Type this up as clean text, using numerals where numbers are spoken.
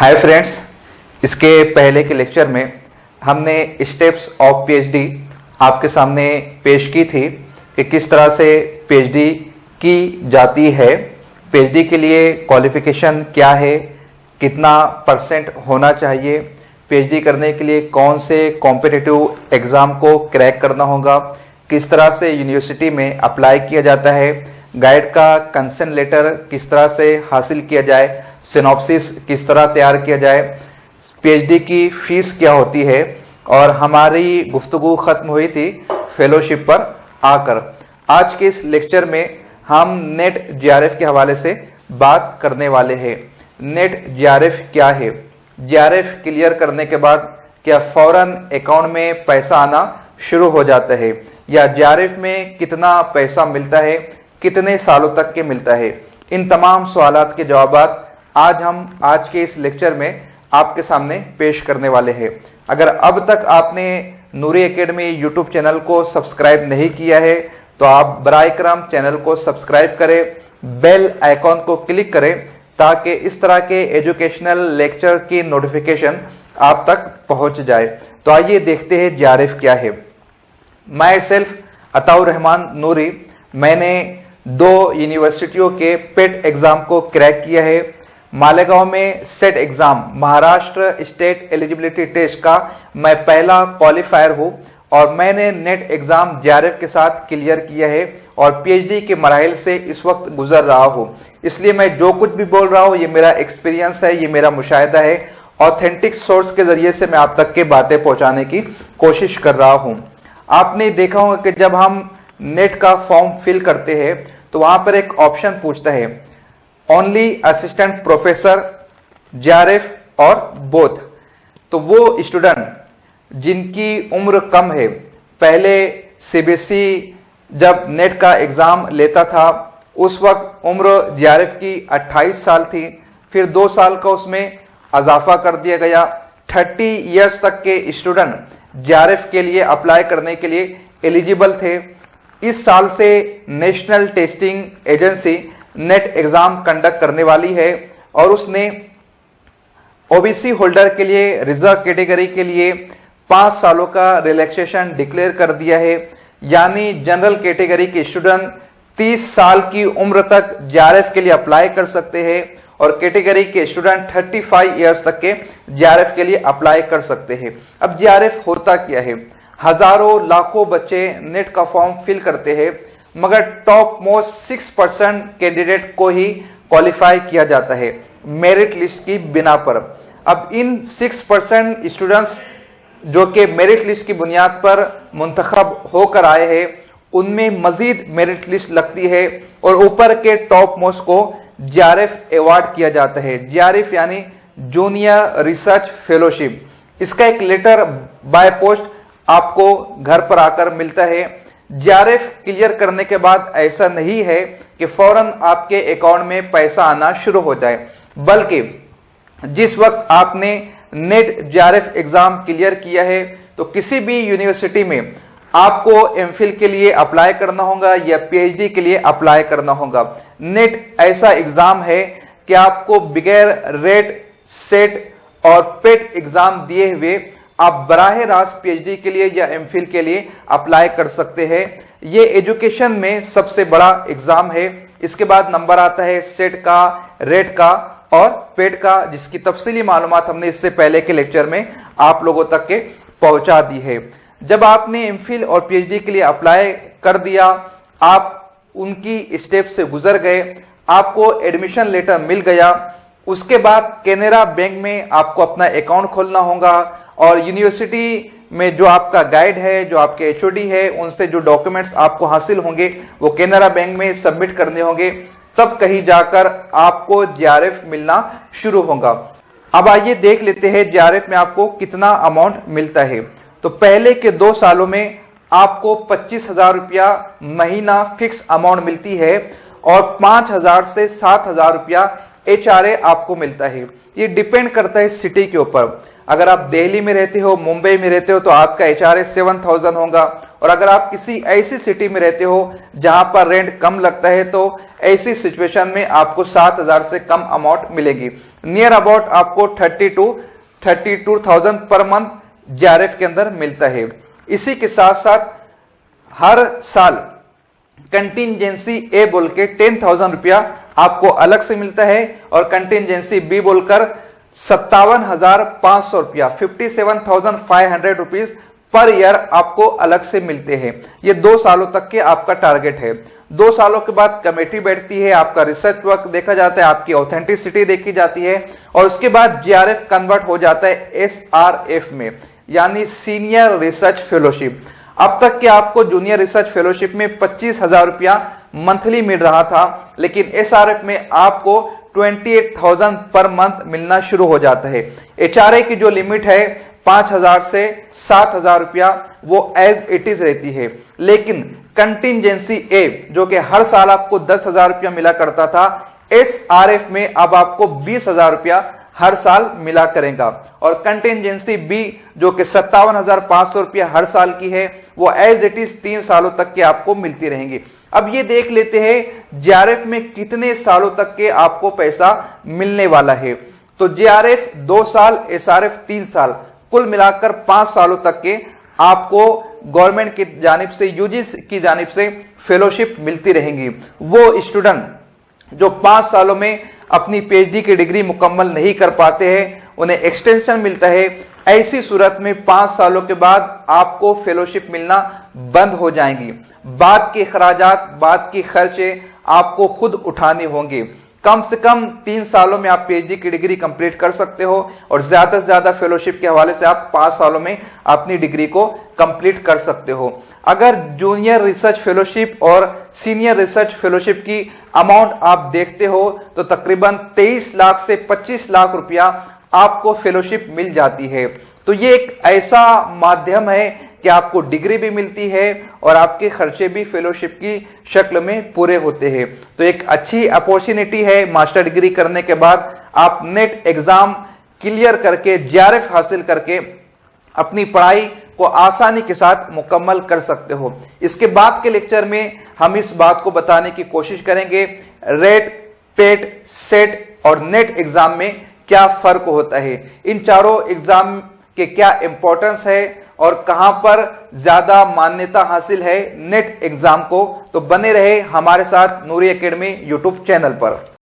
Hi friends, इसके पहले के लेक्चर में हमने स्टेप्स ऑफ पीएचडी आपके सामने पेश की थी कि किस तरह से पीएचडी की जाती है, पीएचडी के लिए क्वालिफिकेशन क्या है, कितना परसेंट होना चाहिए, पीएचडी करने के लिए कौन से कॉम्पिटिटिव एग्ज़ाम को क्रैक करना होगा, किस तरह से यूनिवर्सिटी में अप्लाई किया जाता है, गाइड का कंसेंट लेटर किस तरह से हासिल किया जाए, सिनॉप्सिस किस तरह तैयार किया जाए, पीएचडी की फीस क्या होती है और हमारी गुफ्तगू ख़त्म हुई थी फेलोशिप पर आकर। आज के इस लेक्चर में हम नेट जीआरएफ के हवाले से बात करने वाले हैं। नेट जीआरएफ क्या है, जीआरएफ क्लियर करने के बाद क्या फौरन अकाउंट में पैसा आना शुरू हो जाता है या जीआरएफ में कितना पैसा मिलता है, कितने सालों तक के मिलता है। इन तमाम सवालात के जवाबात आज के इस लेक्चर में आपके सामने पेश करने वाले हैं। अगर अब तक आपने नूरी एकेडमी यूट्यूब चैनल को सब्सक्राइब नहीं किया है तो आप बराए करम चैनल को सब्सक्राइब करें, बेल आइकॉन को क्लिक करें ताकि इस तरह के एजुकेशनल लेक्चर की नोटिफिकेशन आप तक पहुंच जाए। तो आइए देखते हैं जीआरएफ क्या है। माई सेल्फ अताउर रहमान नूरी, मैंने 2 यूनिवर्सिटियों के पेट एग्जाम को क्रैक किया है। मालेगांव में SET exam Maharashtra state eligibility test का मैं पहला क्वालिफायर हूं और मैंने नेट एग्जाम जीआरएफ के साथ क्लियर किया है और पीएचडी के मराहिल से इस वक्त गुजर रहा हूं। इसलिए मैं जो कुछ भी बोल रहा हूं ये मेरा एक्सपीरियंस है, ये मेरा मुशाहिदा है। ऑथेंटिक सोर्स के जरिए से मैं आप तक के बातें पहुंचाने की कोशिश कर रहा हूं। आपने देखा होगा कि जब हम नेट का फॉर्म फिल करते हैं तो वहां पर एक ऑप्शन पूछता है ओनली असिस्टेंट प्रोफेसर, जीआरएफ और बोथ। तो वो स्टूडेंट जिनकी उम्र कम है, पहले सीबीएसई जब नेट का एग्जाम लेता था उस वक्त उम्र जीआरएफ की 28 साल थी, फिर 2 साल का उसमें इजाफा कर दिया गया। 30 इयर्स तक के स्टूडेंट जीआरएफ के लिए अप्लाई करने के लिए एलिजिबल थे। इस साल से national testing agency net exam conduct करने वाली है और उसने ओबीसी होल्डर के लिए, रिजर्व कैटेगरी के लिए 5 सालों का रिलैक्सेशन डिक्लेयर कर दिया है। यानी जनरल कैटेगरी के स्टूडेंट 30 साल की उम्र तक जीआरएफ के लिए अप्लाई कर सकते हैं और कैटेगरी के स्टूडेंट 35 इयर्स तक के जीआरएफ के लिए अप्लाई कर सकते हैं। अब जीआरएफ होता क्या है? हजारों लाखों बच्चे नेट का फॉर्म फिल करते हैं मगर टॉप मोस्ट 6% कैंडिडेट को ही क्वालिफाई किया जाता है मेरिट लिस्ट की बिना पर। अब इन 6% स्टूडेंट्स जो कि मेरिट लिस्ट की बुनियाद पर मुंतखब होकर आए हैं उनमें मजीद मेरिट लिस्ट लगती है और ऊपर के टॉप मोस्ट को जीआरएफ अवार्ड किया जाता है। जीआरएफ यानी जूनियर रिसर्च फेलोशिप। इसका एक लेटर बाय पोस्ट आपको घर पर आकर मिलता है। जीआरएफ क्लियर करने के बाद ऐसा नहीं है कि फौरन आपके अकाउंट में पैसा आना शुरू हो जाए, बल्कि जिस वक्त आपने नेट जीआरएफ एग्जाम क्लियर किया है तो किसी भी यूनिवर्सिटी में आपको एमफिल के लिए अप्लाई करना होगा या पीएचडी के लिए अप्लाई करना होगा। नेट ऐसा एग्जाम है कि आपको बगैर रेट, सेट और पेट एग्जाम दिए हुए आप बराह रास्त पीएचडी के लिए या एमफिल के लिए अप्लाई कर सकते हैं। ये एजुकेशन में सबसे बड़ा एग्जाम है। इसके बाद नंबर आता है सेट का, रेट का और पेट का, जिसकी तफसीली मालूमात हमने इससे पहले के लेक्चर में आप लोगों तक के पहुंचा दी है। जब आपने एमफिल और पीएचडी के लिए अप्लाई कर दिया, आप उनकी स्टेप से गुजर गए, आपको एडमिशन लेटर मिल गया। उसके बाद कैनरा बैंक में आपको अपना अकाउंट खोलना होगा और यूनिवर्सिटी में जो आपका गाइड है, जो आपके एचओडी है, उनसे जो डॉक्यूमेंट्स आपको हासिल होंगे वो कैनरा बैंक में सबमिट करने होंगे। तब कहीं जाकर आपको जीआरएफ मिलना शुरू होगा। अब आइए देख लेते हैं जीआरएफ में आपको कितना अमाउंट मिलता है। तो पहले के 2 सालों में आपको 25,000 रुपया महीना फिक्स अमाउंट मिलती है और 5,000 से 7,000 रुपया एचआरए आपको मिलता है। ये डिपेंड करता है सिटी के ऊपर। अगर आप दिल्ली में रहते हो, मुंबई में रहते हो तो आपका एचआरए 7,000 होगा और अगर आप किसी ऐसी सिटी में रहते हो जहां पर रेंट कम लगता है तो ऐसी सिचुएशन में आपको 7,000 से कम अमाउंट मिलेगी। नियर अबाउट आपको 32,000 पर मंथ जेआरएफ के अंदर मिलता है। इसी के साथ साथ हर साल कंटिजेंसी ए बोल के 10,000 रुपया आपको अलग से मिलता है और कंटिजेंसी बी बोलकर 57,500 रुपया 57,500 रुपीज पर ईयर आपको अलग से मिलते हैं। ये 2 सालों तक के आपका टारगेट है। 2 सालों के बाद कमेटी बैठती है, आपका रिसर्च वर्क देखा जाता है, आपकी ऑथेंटिसिटी देखी जाती है और उसके बाद जीआरएफ कन्वर्ट हो जाता है एसआरएफ में, यानी सीनियर रिसर्च फेलोशिप। अब तक के आपको जूनियर रिसर्च फेलोशिप में 25,000 रुपया मंथली मिल रहा था, लेकिन एसआरएफ में आपको 28,000 पर मंथ मिलना शुरू हो जाता है। एचआरए की जो लिमिट है 5,000 से 7,000 रुपया वो एज इट इज रहती है, लेकिन कंटिजेंसी ए जो कि हर साल आपको 10,000 रुपया मिला करता था, एसआरएफ में अब आपको 20,000 रुपया हर साल मिला करेगा और कंटिजेंसी बी जो कि 57,500 रुपया हर साल की है वो एज इट इज 3 सालों तक के आपको मिलती रहेंगी। अब ये देख लेते हैं जेआरएफ में कितने सालों तक के आपको पैसा मिलने वाला है। तो जेआरएफ 2 साल, एसआरएफ 3 साल, कुल मिलाकर 5 सालों तक के आपको गवर्नमेंट की जानिब से, यूजीसी की जानिब से फेलोशिप मिलती रहेंगी। वो स्टूडेंट जो 5 सालों में अपनी पीएचडी की डिग्री मुकम्मल नहीं कर पाते हैं उन्हें एक्सटेंशन मिलता है। ऐसी सूरत में 5 सालों के बाद आपको फेलोशिप मिलना बंद हो जाएंगी। बाद के खर्चात, बाद की खर्चे आपको खुद उठाने होंगे। कम से कम 3 सालों में आप पीएचडी की डिग्री कंप्लीट कर सकते हो और ज्यादा से ज्यादा फेलोशिप के हवाले से आप 5 सालों में अपनी डिग्री को कंप्लीट कर सकते हो। अगर जूनियर रिसर्च फेलोशिप और सीनियर रिसर्च फेलोशिप की अमाउंट आप देखते हो तो तकरीबन 23 लाख से 25 लाख रुपया आपको फेलोशिप मिल जाती है। तो ये एक ऐसा माध्यम है कि आपको डिग्री भी मिलती है और आपके खर्चे भी फेलोशिप की शक्ल में पूरे होते हैं। तो एक अच्छी अपॉर्चुनिटी है। मास्टर डिग्री करने के बाद आप नेट एग्जाम क्लियर करके, जेआरएफ हासिल करके अपनी पढ़ाई को आसानी के साथ मुकम्मल कर सकते हो। इसके बाद के लेक्चर में हम इस बात को बताने की कोशिश करेंगे रेट, पेट, सेट और नेट एग्जाम में क्या फर्क होता है, इन चारों एग्जाम के क्या इंपॉर्टेंस है और कहां पर ज्यादा मान्यता हासिल है नेट एग्जाम को। तो बने रहे हमारे साथ नूरी एकेडमी यूट्यूब चैनल पर।